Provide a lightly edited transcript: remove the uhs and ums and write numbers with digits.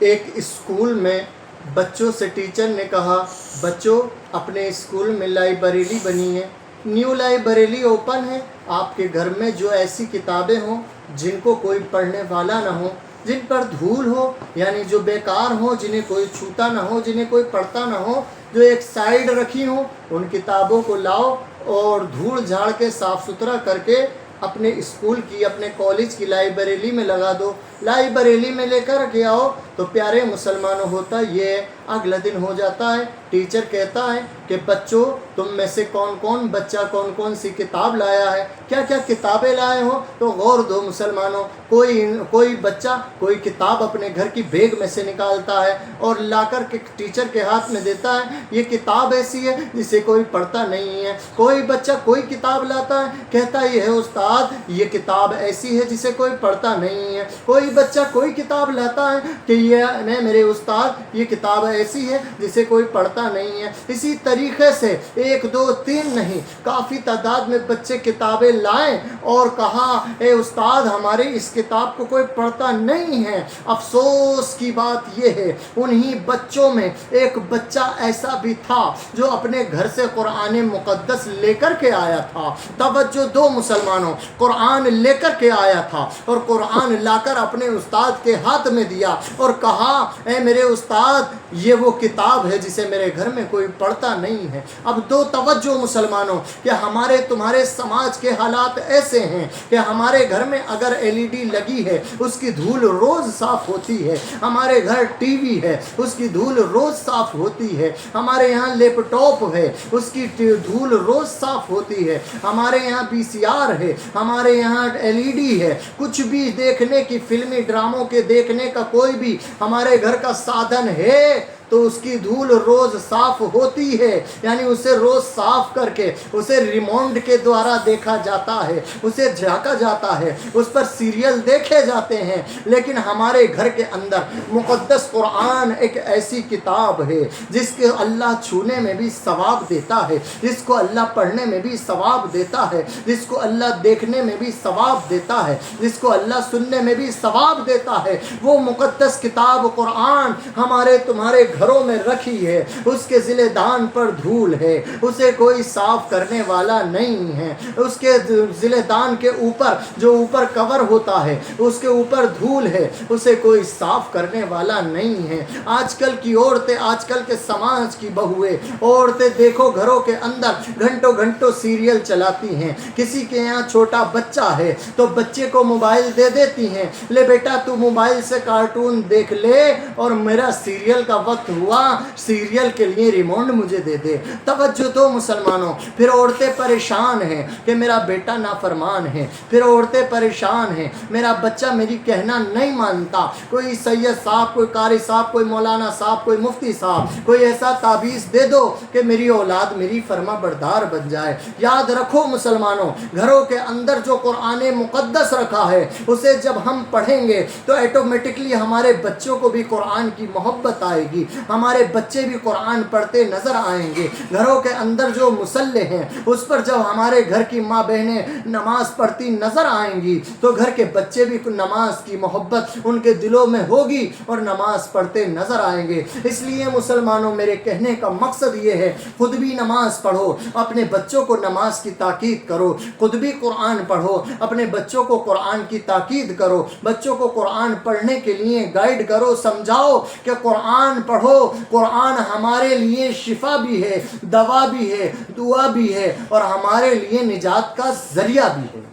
ایک اسکول میں بچوں سے ٹیچر نے کہا، بچوں اپنے اسکول میں لائبریری بنی ہے، نیو لائبریری اوپن ہے، آپ کے گھر میں جو ایسی کتابیں ہوں جن کو کوئی پڑھنے والا نہ ہو، جن پر دھول ہو، یعنی جو بیکار ہوں، جنہیں کوئی چھوتا نہ ہو، جنہیں کوئی پڑھتا نہ ہو، جو ایک سائیڈ رکھی ہوں، ان کتابوں کو لاؤ اور دھول جھاڑ کے صاف ستھرا کر کے اپنے اسکول کی، اپنے کالج کی لائبریری میں لگا دو، لائبریری میں لے کر کے آؤ۔ تو پیارے مسلمانوں، ہوتا یہ اگلا دن ہو جاتا ہے، ٹیچر کہتا ہے کہ بچوں تم میں سے کون کون بچہ کون کون سی کتاب لایا ہے، کیا کیا کتابیں لائے ہو؟ تو غور دو مسلمانوں، کوئی بچہ کوئی کتاب اپنے گھر کی بیگ میں سے نکالتا ہے اور لا کر کے ٹیچر کے ہاتھ میں دیتا ہے، یہ کتاب ایسی ہے جسے کوئی پڑھتا نہیں ہے۔ کوئی بچہ کوئی کتاب لاتا ہے، کہتا ہے یہ ہے استاد، یہ کتاب ایسی ہے جسے کوئی پڑھتا نہیں ہے۔ کوئی بچہ کوئی کتاب لاتا ہے کہ یہ نہیں میرے استاد، یہ کتاب ایسی ہے جسے کوئی پڑھتا نہیں ہے۔ اسی طریقے سے 1 2 3 نہیں، کافی تعداد میں بچے کتابیں لائیں اور کہا اے استاد ہماری اس کتاب کو کوئی پڑھتا نہیں ہے۔ افسوس کی بات یہ ہے انہی بچوں میں ایک بچہ ایسا بھی تھا جو اپنے گھر سے قرآن مقدس لے کر کے آیا تھا۔ توجہ دو مسلمانوں، قرآن لے کر کے آیا تھا اور قرآن لا کر اپنے استاد کے ہاتھ میں دیا اور کہا اے میرے استاد یہ وہ کتاب ہے جسے میرے گھر میں کوئی پڑھتا نہیں ہے۔ اب دو توجہ مسلمانوں کہ ہمارے تمہارے سماج کے حالات ایسے ہیں کہ ہمارے گھر میں اگر LED لگی ہے اس کی دھول روز صاف ہوتی ہے، ہمارے گھر ٹی وی ہے اس کی دھول روز صاف ہوتی ہے، ہمارے یہاں لیپ ٹاپ ہے اس کی دھول روز صاف ہوتی ہے، ہمارے یہاں VCR ہے، ہمارے یہاں LED ہے، کچھ بھی دیکھنے کی فلمی ڈراموں کے دیکھنے کا کوئی بھی ہمارے گھر کا سادھن ہے تو اس کی دھول روز صاف ہوتی ہے، یعنی اسے روز صاف کر کے اسے ریموٹ کے دوارا دیکھا جاتا ہے، اسے جھانکا جاتا ہے، اس پر سیریل دیکھے جاتے ہیں۔ لیکن ہمارے گھر کے اندر مقدس قرآن ایک ایسی کتاب ہے جس کے اللہ چھونے میں بھی ثواب دیتا ہے، جس کو اللہ پڑھنے میں بھی ثواب دیتا ہے، جس کو اللہ دیکھنے میں بھی ثواب دیتا ہے، جس کو اللہ سننے میں بھی ثواب دیتا ہے۔ وہ مقدس کتاب قرآن ہمارے تمہارے گھروں میں رکھی ہے، اس کے ذیل دان پر دھول ہے، اسے کوئی صاف کرنے والا نہیں ہے، اس کے ذیل دان کے اوپر جو اوپر کور ہوتا ہے اس کے اوپر دھول ہے، اسے کوئی صاف کرنے والا نہیں ہے۔ آج کل کی عورتیں، آج کل کے سماج کی بہویں، عورتیں دیکھو گھروں کے اندر گھنٹوں گھنٹوں سیریل چلاتی ہیں۔ کسی کے یہاں چھوٹا بچہ ہے تو بچے کو موبائل دے دیتی ہیں، لے بیٹا تو موبائل سے کارٹون دیکھ لے اور میرا سیریل کا وقت ہوا، سیریل کے لیے ریموٹ مجھے دے دے۔ توجہ دو مسلمانوں، پھر عورتیں پریشان ہیں کہ میرا بیٹا نافرمان ہے، پھر عورتیں پریشان ہیں میرا بچہ میری کہنا نہیں مانتا، کوئی سید صاحب، کوئی قاری صاحب، کوئی مولانا صاحب، کوئی مفتی صاحب، کوئی ایسا تعویذ دے دو کہ میری اولاد میری فرما بردار بن جائے۔ یاد رکھو مسلمانوں، گھروں کے اندر جو قرآن مقدس رکھا ہے اسے جب ہم پڑھیں گے تو ایٹومیٹکلی ہمارے بچوں کو بھی قرآن کی محبت آئے گی، ہمارے بچے بھی قرآن پڑھتے نظر آئیں گے۔ گھروں کے اندر جو مصلے ہیں اس پر جب ہمارے گھر کی ماں بہنیں نماز پڑھتی نظر آئیں گی تو گھر کے بچے بھی نماز کی محبت ان کے دلوں میں ہوگی اور نماز پڑھتے نظر آئیں گے۔ اس لیے مسلمانوں میرے کہنے کا مقصد یہ ہے، خود بھی نماز پڑھو، اپنے بچوں کو نماز کی تاکید کرو، خود بھی قرآن پڑھو، اپنے بچوں کو قرآن کی تاکید کرو، بچوں کو قرآن پڑھنے کے لیے گائیڈ کرو، سمجھاؤ کہ قرآن پڑھو، قرآن ہمارے لیے شفا بھی ہے، دوا بھی ہے، دعا بھی ہے اور ہمارے لیے نجات کا ذریعہ بھی ہے۔